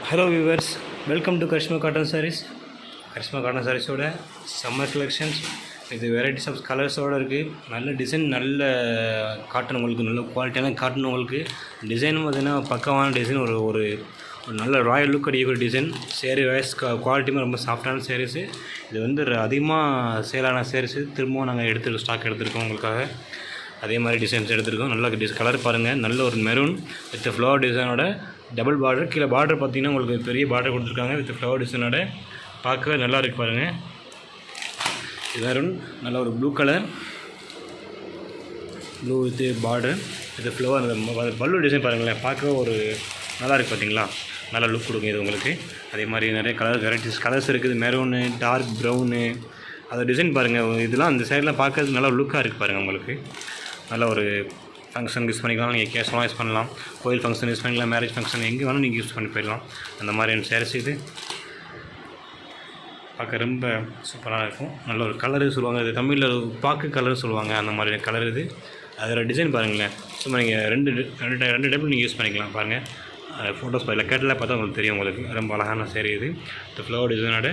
Hello viewers, welcome to Karishma cotton saris. Karishma cotton சாரீஸோட summer collections இது varieties of கலர்ஸோடு இருக்குது. நல்ல டிசைன், நல்ல காட்டன், உங்களுக்கு நல்ல குவாலிட்டியான காட்டன். உங்களுக்கு டிசைனும் பார்த்தீங்கன்னா பக்கமான டிசைன், ஒரு ஒரு ஒரு நல்ல ராயல் லுக் அடிக்கக்கூடிய டிசைன். சேரீ வைஸ் குவாலிட்டியுமே ரொம்ப சாஃப்டான சேரீஸு. இது வந்து அதிகமாக சேலான சேரீஸு. திரும்பவும் நாங்கள் ஸ்டாக் எடுத்துருக்கோம் உங்களுக்காக. அதே மாதிரி டிசைன்ஸ் எடுத்துருக்கோம். நல்ல கலர் பாருங்கள், நல்ல ஒரு மெரூன் வித் ஃப்ளவர் டிசைனோட டபுள் பார்டர். கீழே பார்டர் பார்த்திங்கன்னா உங்களுக்கு பெரிய பார்டர் கொடுத்துருக்காங்க வித் ஃப்ளவர் டிசைனோட. பார்க்கவே நல்லா இருக்குது பாருங்கள். இது மெரூன், நல்ல ஒரு blue colour, blue with border with flower. அந்த பல்லு டிசைன் பாருங்களேன், பார்க்கவே ஒரு நல்லா இருக்குது பார்த்தீங்களா. நல்லா லுக் கொடுக்கும் இது உங்களுக்கு. அதே மாதிரி நிறைய வெரைட்டிஸ் கலர்ஸ் இருக்குது. மெரூனு, டார்க் ப்ரௌனு, அந்த டிசைன் பாருங்கள். இதெல்லாம் அந்த சைடெலாம் பார்க்கறதுக்கு நல்லா லுக்காக இருக்குது பாருங்கள். உங்களுக்கு நல்ல ஒரு ஃபங்க்ஷன் யூஸ் பண்ணிக்கலாம், நீங்கள் கேஷுவலாக யூஸ் பண்ணலாம், கோயில் ஃபங்க்ஷன் யூஸ் பண்ணிக்கலாம், மேரேஜ் ஃபங்க்ஷன் எங்கே வேணும் நீங்கள் யூஸ் பண்ணி போயிடலாம். அந்த மாதிரியான சேரீஸ் இது பார்க்க ரொம்ப சூப்பராக இருக்கும். நல்ல ஒரு கலரு சொல்லுவாங்க, இது தமிழில் பாக்கு கலர் சொல்லுவாங்க. அந்த மாதிரி கலர் இது. அதில் டிசைன் பாருங்களேன். சும்மா நீங்கள் ரெண்டு டைப்பில் நீங்கள் யூஸ் பண்ணிக்கலாம் பாருங்கள். ஃபோட்டோஸ் பார்க்கல, கேட்டலாக பார்த்தா உங்களுக்கு தெரியும். உங்களுக்கு ரொம்ப அழகான சேரீ இது. இந்த ஃப்ளவர் டிசைனோட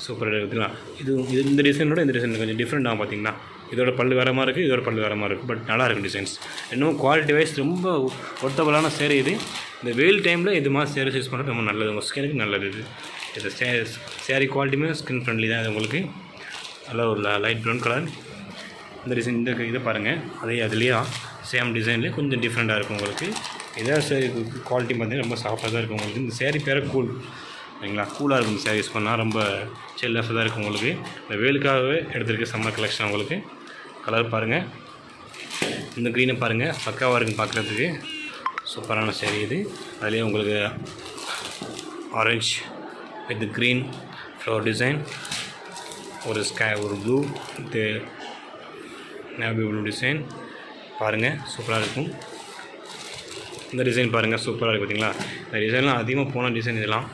சூப்பர் இருக்குதுங்களா. இது இந்த டிசைனோட இந்த டிசைன் கொஞ்சம் டிஃப்ரெண்ட் ஆகும் பார்த்தீங்கன்னா. இதோட பல்லு வேறு மாதிரி இருக்குது, இதோட பல்லு வேறு மாதிரி இருக்குது. பட் நல்லாயிருக்கும் டிசைன்ஸ். இன்னும் குவாலிட்டி வைஸ் ரொம்ப ஒர்த்தபுளான சேரீ இது. இந்த வெயில் டைமில் இது மாதிரி சேரீஸ் யூஸ் பண்ணுறது ரொம்ப நல்லது, உங்கள் ஸ்கினுக்கு நல்லது. இது சேரீ குவாலிட்டியுமே ஸ்கின் ஃப்ரெண்ட்லி தான். இது உங்களுக்கு நல்ல ஒரு லைட் ப்ரௌன் கலர். இந்த டிசைன் இதை பாருங்கள், அதே அதுலேயே சேம் டிசைன்லேயே கொஞ்சம் டிஃப்ரெண்ட்டாக இருக்கும் உங்களுக்கு. இதே சேரீ குவாலிட்டி பார்த்தீங்கன்னா ரொம்ப சாஃப்டாக தான் இருக்கும் உங்களுக்கு. இந்த சேரீ பேர கூல் சரிங்களா, கூலாக இருக்கும். சேரீ யூஸ் பண்ணால் ரொம்ப சில்லாக தான் இருக்கும் உங்களுக்கு. இந்த வேலுக்காகவே எடுத்துருக்கு சம்மர் கலெக்ஷன். உங்களுக்கு கலர் பாருங்கள், இந்த க்ரீனை பாருங்கள், பக்காவாக இருக்கும் பார்க்குறதுக்கு. சூப்பரான சேரீ இது. அதுலேயே உங்களுக்கு orange with green flower design, ஒரு blue with navy blue design பாருங்கள், சூப்பராக இருக்கும். இந்த டிசைன் பாருங்கள், சூப்பராக இருக்குது பார்த்தீங்களா. இந்த டிசைன்லாம் அதிகமாக போன டிசைன். இதெல்லாம்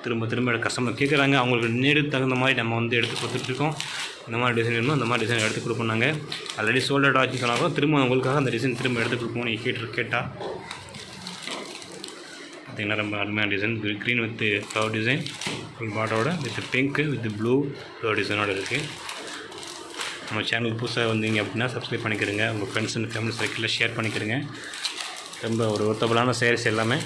திரும்ப கஸ்டமர் கேட்குறாங்க, அவங்களுக்கு நீடுக்கு தகுந்த மாதிரி நம்ம வந்து எடுத்து கொடுத்துட்ருக்கோம். இந்த மாதிரி டிசைன் வேணுமோ அந்த மாதிரி டிசைன் எடுத்து கொடுப்போம். நாங்கள் ஆல்ரெடி சோல்ட் அவுட் ஆச்சு சொன்னாலும் திரும்ப உங்களுக்காக அந்த டிசைன் திரும்ப எடுத்து கொடுப்போம். நீங்கள் கேட்டால் பார்த்திங்கன்னா ரொம்ப அருமையான டிசைன். Green with flower design full பாட்டோட with pink with blue flower டிசைனோடு இருக்குது. நம்ம சேனலுக்கு புதுசாக வந்தீங்க அப்படின்னா சப்ஸ்கிரைப் பண்ணிக்கிறங்க. உங்கள் ஃப்ரெண்ட்ஸ் அண்ட் ஃபேமிலி சர்க்கிளில் ஷேர் பண்ணிக்கிறங்க. ரொம்ப ஒரு ஒர்த்தபுளான சேரீஸ் எல்லாமே.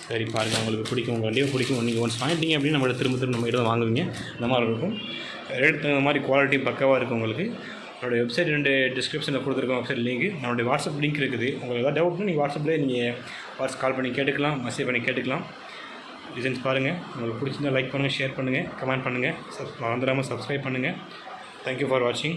சரி பாருங்கள், உங்களுக்கு பிடிக்கும், உங்கள் கண்டிப்பாக பிடிக்கும். நீங்கள் ஒன்ஸ் வாங்கிட்டீங்க அப்படின்னு நம்மளோட திரும்ப நம்ம கிட்ட வாங்குவீங்க. இந்த மாதிரி இருக்கும். ரேட் தகுந்த மாதிரி குவாலிட்டி பக்காவாக இருக்கும் உங்களுக்கு. என்னோடய வெப்சைட் 2 டிஸ்கிரிப்ஷனில் கொடுத்துருக்கோம். வெப்சைட் லிங்க், நம்மளுடைய வாட்ஸ்அப் லிங்க் இருக்குது. உங்களுக்கு ஏதாவது டவுட்னா நீங்கள் வாட்ஸ்அப்லேயே நீங்கள் கால் பண்ணி கேட்டுக்கலாம், மெசேஜ் பண்ணி கேட்டுக்கலாம். டிசைன்ஸ் பாருங்கள், உங்களுக்கு பிடிச்சிருந்தால் லைக் பண்ணுங்கள், ஷேர் பண்ணுங்கள், கமெண்ட் பண்ணுங்கள். மறந்துடாமல் சப்ஸ்கிரைப் பண்ணுங்கள். தேங்க்யூ ஃபார் வாட்சிங்.